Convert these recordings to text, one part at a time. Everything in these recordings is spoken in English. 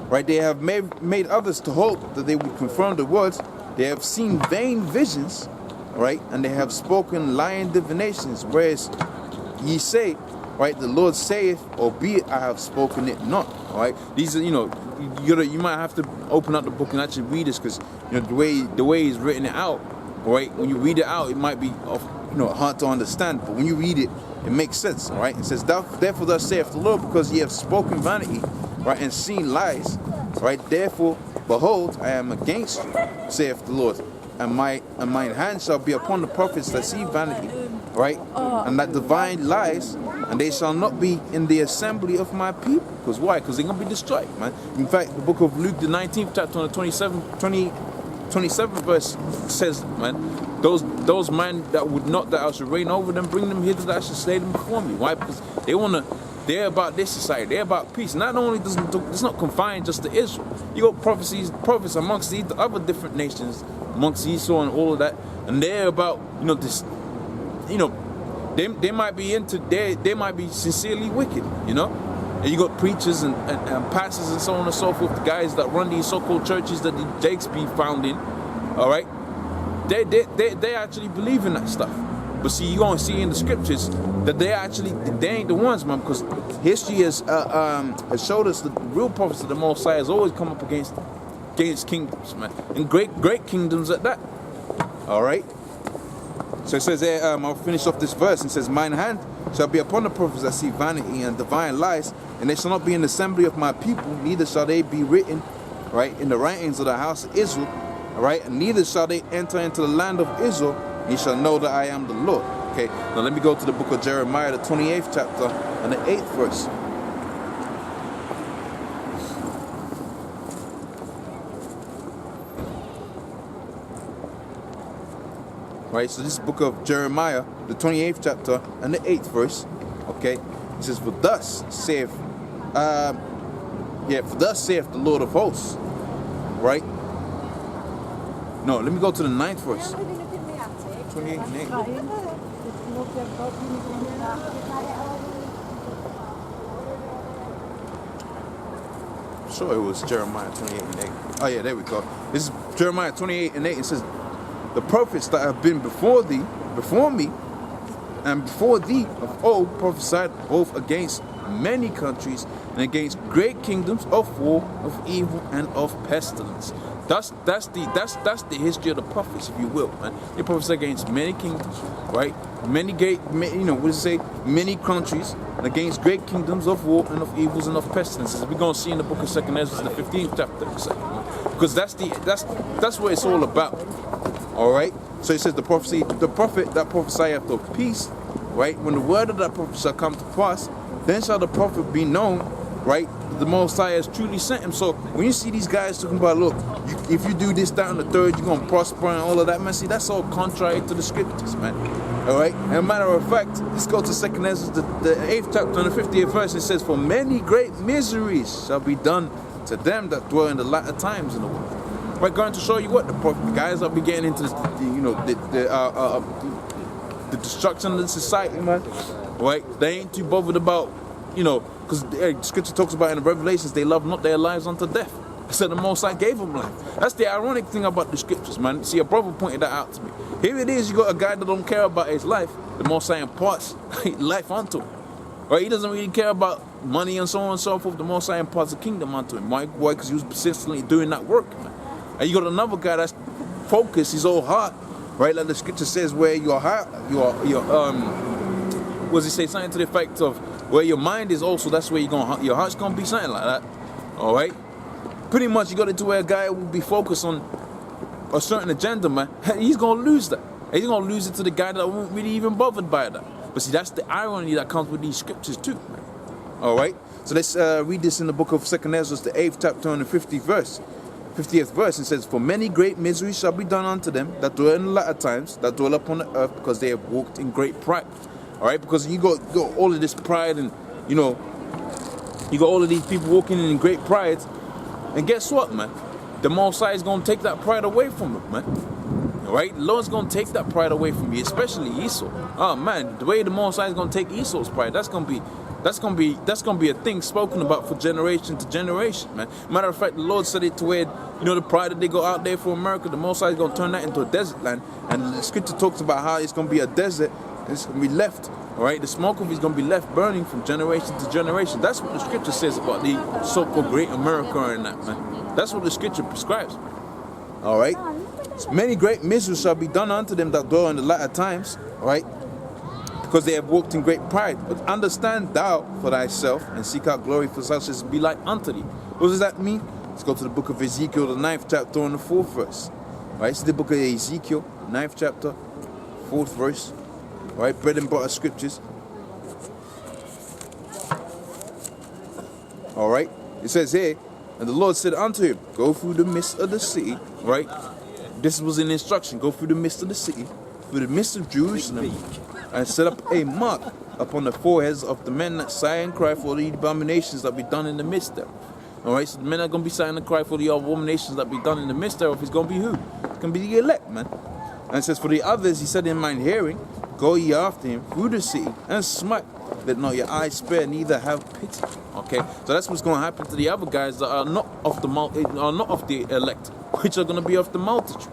Right, they have made others to hope that they would confirm the words. They have seen vain visions, right, and they have spoken lying divinations. Whereas ye say, right, the Lord saith, albeit I have spoken it not. All right, these are, you might have to open up the book and actually read this, because the way he's written it out, right. When you read it out, it might be hard to understand, but when you read it, it makes sense. All right, it says, therefore thus saith the Lord, because ye have spoken vanity, right, and seen lies, right. Therefore, behold, I am against you, saith the Lord, and mine hand shall be upon the prophets that see vanity, right, and that divine lies, and they shall not be in the assembly of my people. Because why? Because they're gonna be destroyed, man. In fact, the book of Luke, the 19th chapter, on the 27th verse says, man, those men that I should reign over them, bring them hither, that I should slay them before me. Why? Because they're about this society. They're about peace. Not only it's not confined just to Israel. You got prophets amongst the other different nations, amongst Esau and all of that, and they're about this. They might be they might be sincerely wicked. And you got preachers and pastors and so on and so forth. The guys that run these so-called churches that the Jakes be founding. All right, they actually believe in that stuff. But see, you're going to see in the scriptures that they ain't the ones, man, because history has showed us that the real prophets of the Most High has always come up against kingdoms, man, and great kingdoms at that. All right. So it says there, I'll finish off this verse, and it says, mine hand shall be upon the prophets that see vanity and divine lies, and they shall not be in the assembly of my people, neither shall they be written, right, in the writings of the house of Israel, all right, and neither shall they enter into the land of Israel. Ye shall know that I am the Lord. Okay, now let me go to the book of Jeremiah, the 28th chapter, and the 8th verse. Right, so this is the book of Jeremiah, the 28th chapter, and the 8th verse. Okay, it says, for thus saith the Lord of hosts. Right? No, let me go to the 9th verse. 28 and 8. Sure, it was Jeremiah 28 and 8. Oh yeah, there we go. This is Jeremiah 28 and 8. It says, the prophets that have been before me, and before thee of old prophesied both against many countries and against great kingdoms of war, of evil, and of pestilence. That's the history of the prophets, if you will, man. They prophesy against many kingdoms, right? Many many countries, and against great kingdoms of war and of evils and of pestilences. We're gonna see in the book of 2nd Ezra, the 15th chapter, because that's what it's all about. All right. So it says the prophet that prophesieth of peace, right? When the word of that prophet shall come to pass, then shall the prophet be known, right? The Most High has truly sent him. So when you see these guys talking about, look, if you do this, that, and the third, you're going to prosper and all of that, man. See, that's all contrary to the scriptures, man. All right? And a matter of fact, let's go to 2nd Ezra, the 8th chapter and the 50th verse. It says, for many great miseries shall be done to them that dwell in the latter times in the world. Right, going to show you what the guys are be getting into the destruction of the society, man. Right? They ain't too bothered about, because scripture talks about in the Revelations, they love not their lives unto death. So the Most High gave them life. That's the ironic thing about the scriptures, man. See, a brother pointed that out to me. Here it is, you got a guy that don't care about his life. The Most High imparts life unto him. Right? He doesn't really care about money and so on and so forth. The Most High imparts the kingdom unto him. Why? Because he was persistently doing that work, man. And you got another guy that's focused, his whole heart, right? Like the scripture says, where your heart, what does it say? Something to the effect of where your mind is also, that's where your heart's gonna be, something like that. All right? Pretty much, you got it to where a guy will be focused on a certain agenda, man. He's gonna lose that. He's gonna lose it to the guy that won't really even bothered by that. But see, that's the irony that comes with these scriptures too, man. All right? So let's read this in the book of 2nd Ezra, the 8th chapter and the 50th verse. 50th verse, it says, for many great miseries shall be done unto them that dwell in the latter times, that dwell upon the earth, because they have walked in great pride. All right, because you got all of this pride, and you got all of these people walking in great pride, and guess what, man? The Most High is gonna take that pride away from them, man. All right, the Lord's gonna take that pride away from you, especially Esau. Oh man, the way the Most High is gonna take Esau's pride, that's gonna be That's gonna be a thing spoken about for generation to generation, man. Matter of fact, the Lord said it to where, the pride that they go out there for America, the Most High is gonna turn that into a desert land. And the scripture talks about how it's gonna be a desert, and it's gonna be left. All right, the smoke of it is gonna be left burning from generation to generation. That's what the scripture says about the so-called Great America and that, man. That's what the scripture prescribes. All right, many great miseries shall be done unto them that dwell in the latter times. All right. Because they have walked in great pride. But understand thou for thyself, and seek out glory for such as be like unto thee. What does that mean? Let's go to the book of Ezekiel, the 9th chapter and the 4th verse. Right, it's the book of Ezekiel, 9th chapter, 4th verse. Right, bread and butter scriptures. All right, it says here, and the Lord said unto him, go through the midst of the city. Right, this was an instruction. Go through the midst of the city, through the midst of Jerusalem, and set up a mark upon the foreheads of the men that sigh and cry for the abominations that be done in the midst thereof. Alright, so the men are going to be sighing and cry for the abominations that be done in the midst thereof. It's going to be who? It's going to be the elect, man. And it says, for the others, he said in mine hearing, go ye after him through the city, and smite, let not your eyes spare, neither have pity. Okay, so that's what's going to happen to the other guys that are not of the elect, which are going to be of the multitude.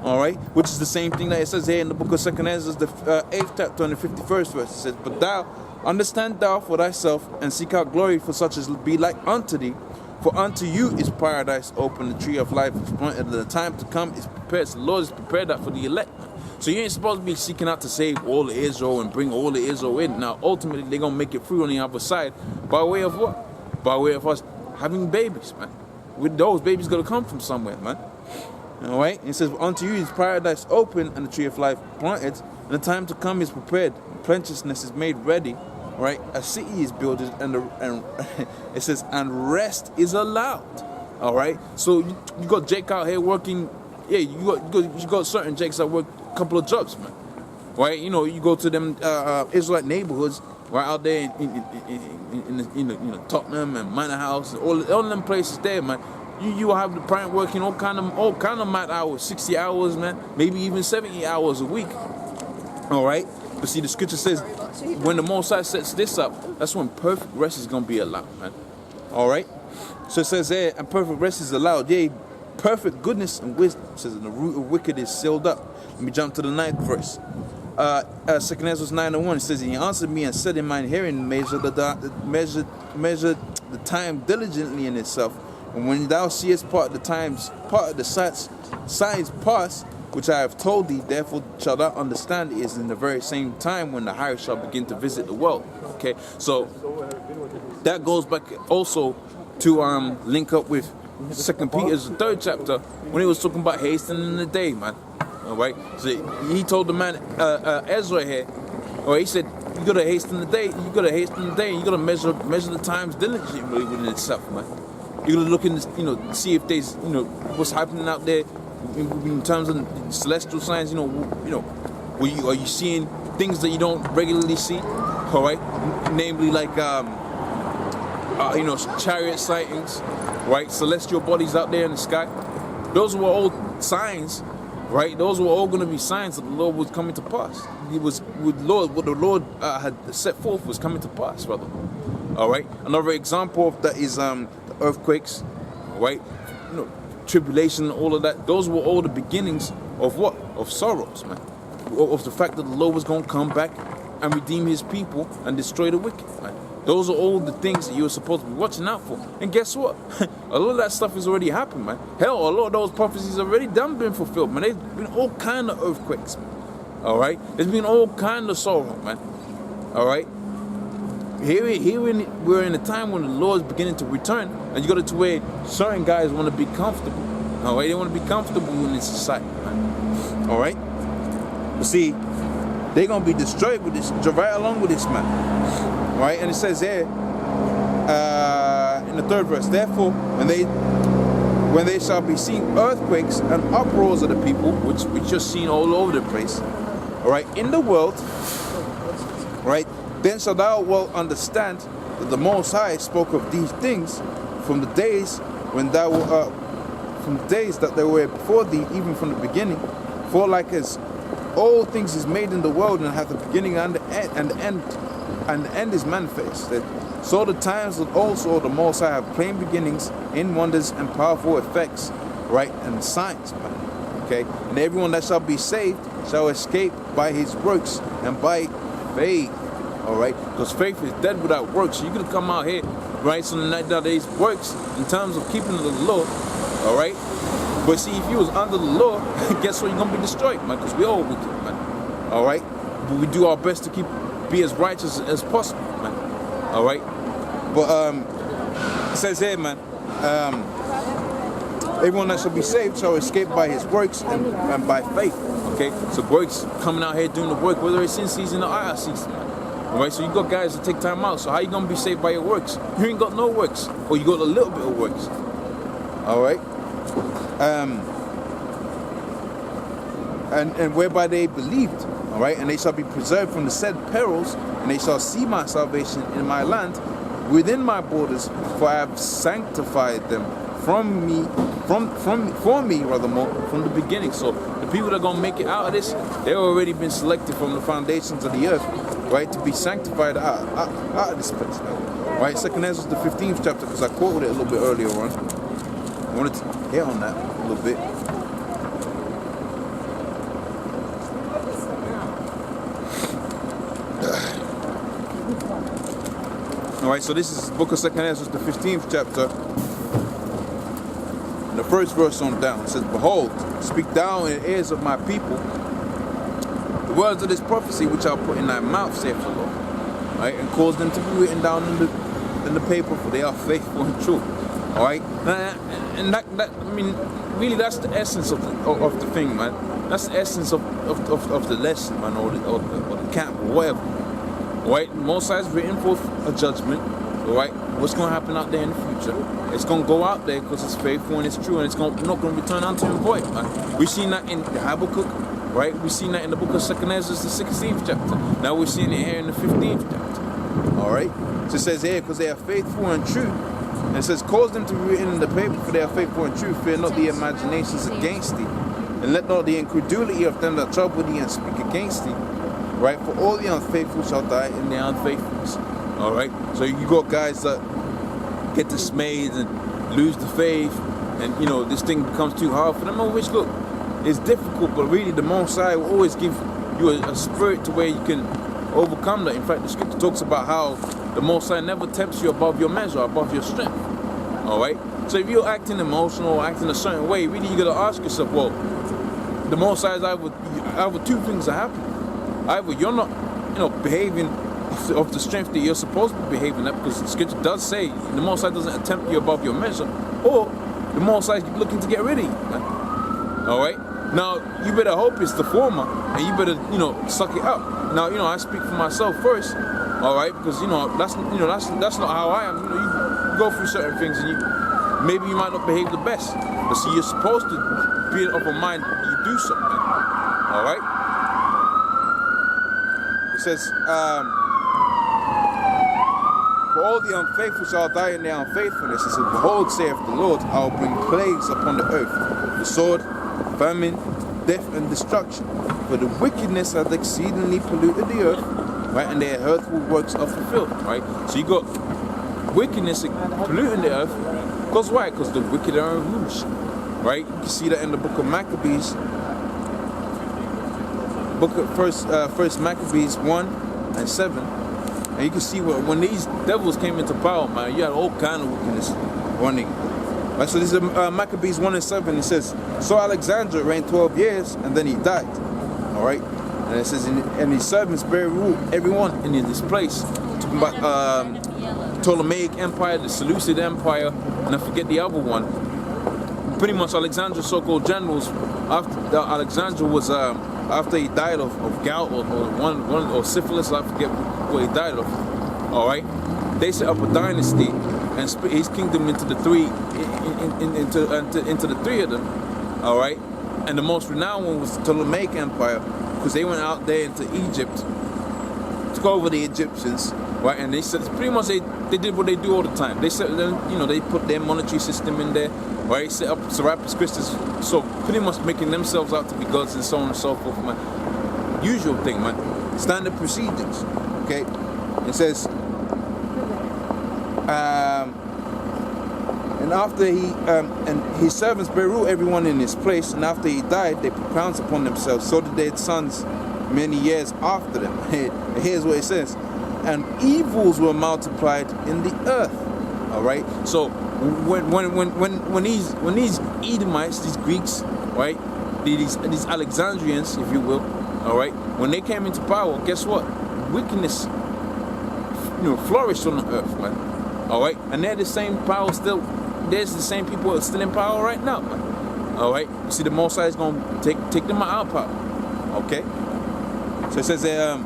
All right, which is the same thing that it says here in the book of 2 Ezra, the 8th chapter and the 51st verse. It says, but thou understand thou for thyself, and seek out glory for such as be like unto thee. For unto you is paradise open, the tree of life is planted, and the time to come is prepared. So the Lord has prepared that for the elect. So you ain't supposed to be seeking out to save all of Israel and bring all of Israel in. Now, ultimately, they're going to make it through on the other side. By way of what? By way of us having babies, man. With those babies going to come from somewhere, man. All right, it says, unto you is paradise open, and the tree of life planted, and the time to come is prepared. Plenteousness is made ready. All right, a city is built, and it says, and rest is allowed. All right, so you got Jake out here working. Yeah, you got certain Jakes that work a couple of jobs, man. Right, you go to them Israelite neighborhoods right out there in Tottenham and Manor House, all them places there, man. You will have the parent working all kind of mad hours, 60 hours, man, maybe even 70 hours a week. All right, but see, the scripture says when the Most High sets this up, that's when perfect rest is gonna be allowed, man. All right, so it says there, and perfect rest is allowed. Yea, perfect goodness and wisdom. It says, and the root of wicked is sealed up. Let me jump to the 9th verse. 2 Ezra 9:1. It says, and he answered me and said in mine hearing, measure the time diligently in itself. And when thou seest part of the signs pass, which I have told thee, therefore shalt thou understand it is in the very same time when the hire shall begin to visit the world. Okay, so that goes back also to link up with 2 Peter's 3rd chapter when he was talking about hastening the day, man. All right, so he told the man Ezra here, or he said, you gotta hasten the day. You gotta hasten the day. And you gotta measure the times diligently within itself, man. You gotta look in, see if there's, what's happening out there in terms of celestial signs. Are you seeing things that you don't regularly see? All right, namely like chariot sightings, right? Celestial bodies out there in the sky. Those were all signs, right? Those were all going to be signs that the Lord was coming to pass. What the Lord had set forth was coming to pass, brother. All right. Another example of that is the earthquakes, right? Tribulation, all of that. Those were all the beginnings of what? Of sorrows, man. Of the fact that the Lord was going to come back and redeem His people and destroy the wicked, man. Those are all the things that you're supposed to be watching out for. And guess what? A lot of that stuff has already happened, man. Hell, a lot of those prophecies already been fulfilled, man. There's been all kind of earthquakes, man. All right? There's been all kind of sorrow, man. All right? We're in a time when the Lord is beginning to return, and you got it to where certain guys want to be comfortable. All right? They want to be comfortable in this society, man. All right? But see, they're going to be destroyed with this, right along with this, man. Right, and it says there in the 3rd verse, therefore, when they shall be seen earthquakes and uproars of the people, which we just seen all over the place, all right, in the world, right, then shalt thou well understand that the Most High spoke of these things from the days when thou from the days that they were before thee, even from the beginning. For like as all things is made in the world and hath the beginning and the end, and the end is manifest. So the times that also the Most High have plain beginnings in wonders and powerful effects, right, and signs, man. Okay, and everyone that shall be saved shall escape by his works and by faith. All right, because faith is dead without works. So you're gonna come out here, right? So nowadays works in terms of keeping the law. All right, but see, if you was under the law, guess what? You're gonna be destroyed, man. Because we all wicked, man. All right, but we do our best to be as righteous as possible, man. All right, but it says here, man. Everyone that shall be saved shall escape by his works and by faith. Okay, so works coming out here doing the work, whether it's in season or out of season, man. All right, so you got guys that take time out. So how you gonna be saved by your works? You ain't got no works, or you got a little bit of works. All right, and whereby they believed. All right, and they shall be preserved from the said perils, and they shall see my salvation in my land, within my borders, for I have sanctified them for me from the beginning. So the people that are gonna make it out of this, they've already been selected from the foundations of the earth, right, to be sanctified out of this place. Right, 2nd Ezra the 15th chapter, because I quoted it a little bit earlier on. I wanted to hit on that a little bit. All right, so this is the book of 2nd Ezra, the 15th chapter. And the first verse on down, it says, behold, speak thou in the ears of my people the words of this prophecy which I'll put in thy mouth, saith the Lord. Right, and cause them to be written down in the paper, for they are faithful and true. All right, and that I mean, really, that's the essence of the thing, man. That's the essence of the lesson, man, or the camp, or whatever. All right, Most High has written forth a judgment. All right, what's going to happen out there in the future? It's going to go out there because it's faithful and it's true, and it's not going to return unto him void, man. We've seen that in the Habakkuk, right? We've seen that in the book of 2nd Ezra, the 16th chapter. Now we're seeing it here in the 15th chapter. All right, so it says here, because they are faithful and true. And it says, cause them to be written in the paper, for they are faithful and true. Fear not the imaginations against thee, and let not the incredulity of them that trouble thee and speak against thee. Right, for all the unfaithful shall die in their unfaithfulness. All right, so you got guys that get dismayed and lose the faith, and you know this thing becomes too hard for them. Which, look, it's difficult, but really the Most High will always give you a spirit to where you can overcome that. In fact, the scripture talks about how the Most High never tempts you above your measure, above your strength. All right, so if you're acting emotional or acting a certain way, really you got to ask yourself, well, the Most High is either two things that happen. Either you're not, behaving of the strength that you're supposed to be behaving at, because the scripture does say the Most High doesn't attempt you above your measure, or the Most High is looking to get rid of you, man. All right. Now you better hope it's the former, and you better, suck it up. Now, I speak for myself first, all right, because that's not how I am. You go through certain things, and maybe you might not behave the best, but see, you're supposed to be of a mind that you do something, all right. It says, for all the unfaithful shall die in their unfaithfulness. It says, behold, saith the Lord, I will bring plagues upon the earth, the sword, famine, death, and destruction. For the wickedness hath exceedingly polluted the earth, right, and their hurtful works are fulfilled, right? So you got wickedness polluting the earth. Because why? Because the wicked are in rouge, right? You can see that in the book of Maccabees. Book of First Maccabees 1 and 7, and you can see when these devils came into power, man, you had all kind of wickedness running. Right, so this is Maccabees 1 and 7. It says, so Alexander reigned 12 years, and then he died. All right, and it says, and his servants bare rule everyone in this place. Talking about Ptolemaic Empire, the Seleucid Empire, and I forget the other one. Pretty much Alexander's so-called generals. Alexander was after he died of gout or syphilis, I forget what he died of. All right, they set up a dynasty and split his kingdom into the three into the three of them. All right, and the most renowned one was the Ptolemaic Empire, because they went out there into Egypt, took over the Egyptians, right? And they said pretty much they did what they do all the time. They said they put their monetary system in there. Right, set up Serapis Christus, so pretty much making themselves out to be gods and so on and so forth, man. Usual thing, man. Standard procedures, okay? It says, and after and his servants buried everyone in his place, and after he died, they put crowns upon themselves. So did their sons many years after them. Here's what it says: and evils were multiplied in the earth. All right. So when these Edomites, these Greeks, right, these Alexandrians, if you will, all right, when they came into power, guess what? Wickedness, flourished on the earth, man. All right, and they're the same power still. There's the same people that are still in power right now, man. All right, you see, the Most High is gonna take them out of power. Okay. So it says there,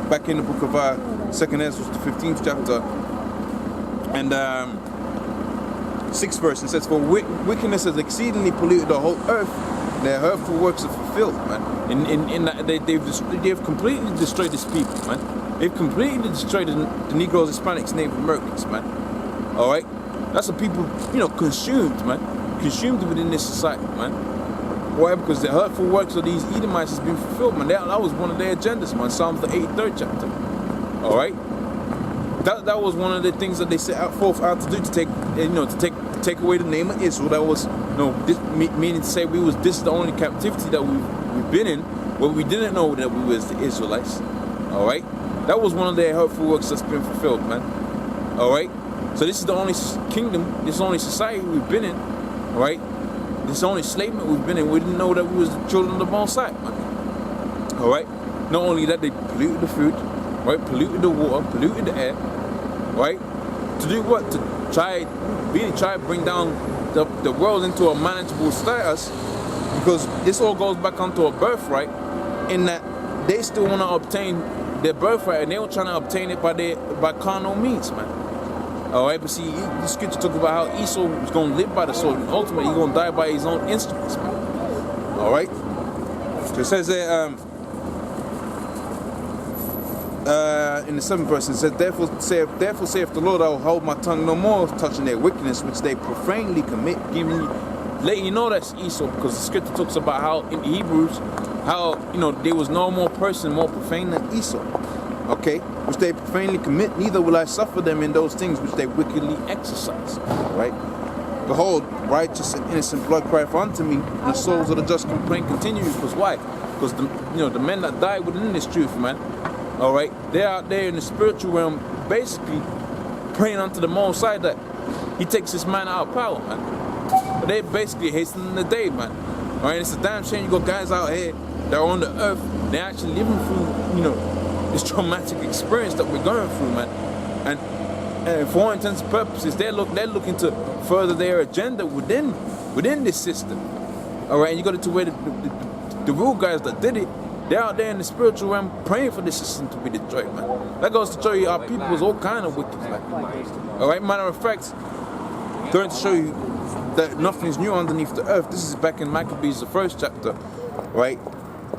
back in the book of 2nd Ezra, the 15th chapter, and 6th verse, it says, for wickedness has exceedingly polluted the whole earth. Their hurtful works are fulfilled, man. In that they've completely destroyed this people, man. They've completely destroyed the Negroes, Hispanics, Native Americans, man. All right, that's the people, consumed, man, consumed within this society, man. Why? Because the hurtful works of these Edomites has been fulfilled, man. That was one of their agendas, man. Psalms the 83rd chapter. All right, that was one of the things that they set out to do, to take away the name of Israel. That was, meaning to say this is the only captivity that we've been in, where we didn't know that we was the Israelites. All right, that was one of their hurtful works that's been fulfilled, man. All right, so this is the only kingdom, this is the only society we've been in. All right, this is the only enslavement we've been in. We didn't know that we was the children of the Most High, man. All right, not only that, they polluted the food, right, polluted the water, polluted the air, right. To do what? To try to bring down the world into a manageable status, because this all goes back onto a birthright, in that they still want to obtain their birthright, and they were trying to obtain it by carnal means, man. All right, but see, the scripture talk about how Esau was going to live by the sword, and ultimately he's going to die by his own instruments, man. All right. So it says there, in the 7th verse, it says, therefore saith the Lord, I will hold my tongue no more touching their wickedness which they profanely commit, letting you know that's Esau, because the scripture talks about how in Hebrews, how there was no more person more profane than Esau, okay, which they profanely commit, neither will I suffer them in those things which they wickedly exercise. Right? Behold, righteous and innocent blood crieth unto me, and the souls of the just complain continually. Because why? Because the men that died within this truth, man. All right, they're out there in the spiritual realm, basically praying unto the Most High that He takes this man out of power, man. But they basically hastening the day, man. All right, it's a damn shame you got guys out here that are on the earth, they're actually living through, this traumatic experience that we're going through, man. And for all intents and purposes, they're looking to further their agenda within this system. All right, and you got it to where the real guys that did it, they're out there in the spiritual realm praying for this system to be destroyed, man. That goes to show you our people is all kind of wicked, man. All right, matter of fact, going to show you that nothing is new underneath the earth. This is back in Maccabees, the 1st chapter, right?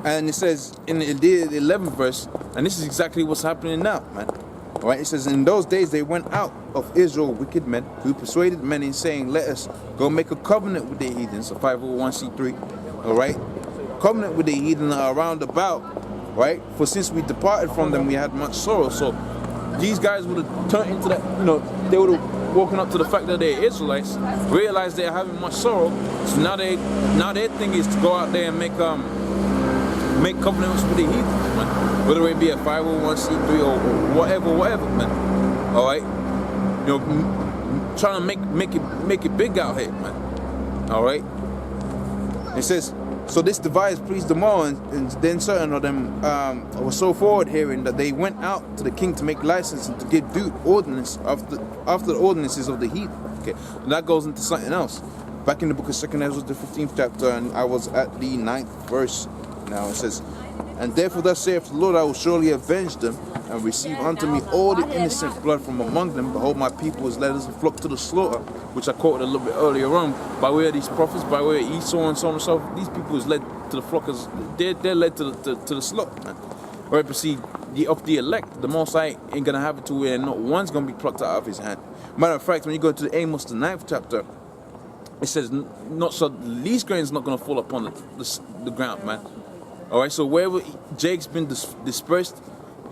And it says in the 11th verse, and this is exactly what's happening now, man. All right, it says, in those days they went out of Israel wicked men, who persuaded many, saying, let us go make a covenant with the heathens, a 501c3, all right? Covenant with the heathen around about, right? For since we departed from them, we had much sorrow. So these guys would have turned into that, they would have woken up to the fact that they're Israelites, realized they're having much sorrow. So now their thing is to go out there and make covenants with the heathen, man. Whether it be a 501c3 or whatever, man. All right, trying to make it big out here, man. All right. It says, so this device pleased them all, and then certain of them were so forward hearing that they went out to the king to make license and to give due ordinance after the ordinances of the heathen. Okay, and that goes into something else. Back in the book of 2nd Ezra, the 15th chapter, and I was at the 9th verse. Now it says, and therefore thus saith the Lord, I will surely avenge them, and receive unto me all the innocent blood from among them. Behold, my people is led as a flock to the slaughter, which I quoted a little bit earlier on, by way of these prophets, by way of Esau and so on and so forth. These people is led to the flock, as they're led to the slaughter, man. All right, but see, of the elect, the Most High ain't gonna have it to where not one's gonna be plucked out of His hand. Matter of fact, when you go to Amos, the 9th chapter, it says, not so the least grain is not gonna fall upon the ground, man. All right, so wherever Jake's been dispersed,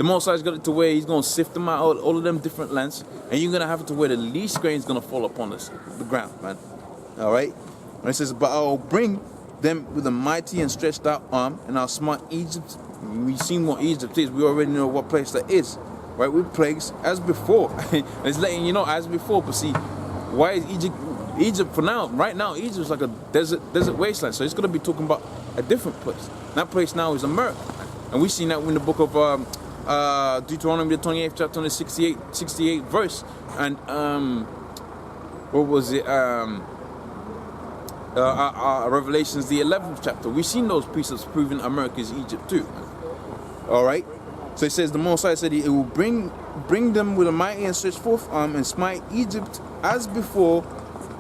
The Most High's got it to where he's going to sift them out, all of them different lands, and you're going to have it to where the least grain is going to fall upon us, the ground, man. All right? And it says, but I'll bring them with a mighty and stretched out arm, and I'll smite Egypt. We've seen what Egypt is. We already know what place that is, right? With plagues as before. It's letting you know as before. But see, why is Egypt for now? Right now, Egypt's like a desert wasteland. So it's going to be talking about a different place. That place now is America, and we've seen that in the book of Deuteronomy, the 28th chapter, the 68 verse, and what was it? Revelations, the 11th chapter. We've seen those precepts proving America is Egypt too. All right. So it says the Most High said it will bring them with a mighty and stretched forth arm and smite Egypt as before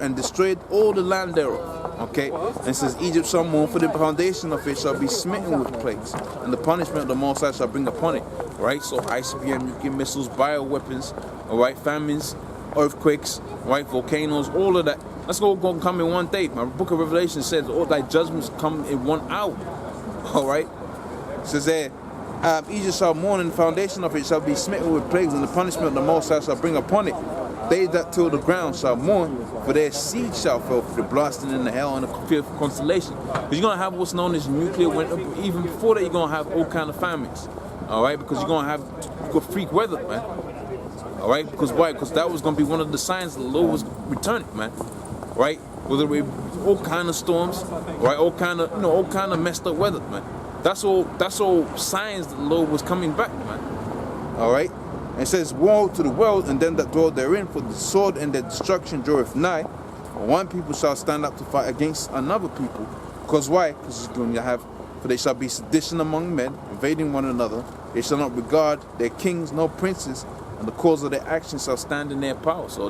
and destroyed all the land thereof. Okay. And it says Egypt shall mourn, for the foundation of it shall be smitten with plagues, and the punishment of the Most High shall bring upon it. All right. So ICBM, nuclear missiles, bioweapons, all right, famines, earthquakes, right, volcanoes, all of that. That's going to come in one day. My book of Revelation says all thy judgments come in 1 hour. All right. It says there, Egypt shall mourn, and the foundation of it shall be smitten with plagues, and the punishment of the Most High shall bring upon it. They that till the ground shall mourn, for their seed shall fall for the blasting in the hell and the fearful constellation. Because you're going to have what's known as nuclear winter. Even before that, you're going to have all kind of famines. All right. Because you're going to have freak weather, man. All right. Because why? Because that was going to be one of the signs the Lord was returning, man. Right, whether it be all kind of storms, right, all kind of messed up weather, man. That's all signs that the Lord was coming back, man. All right, and it says, woe to the world and them that dwell therein, for the sword and their destruction draweth nigh. One people shall stand up to fight against another people. Because why? Because it's going to have, for they shall be sedition among men, invading one another. They shall not regard their kings nor princes, and the cause of their actions shall stand in their power. So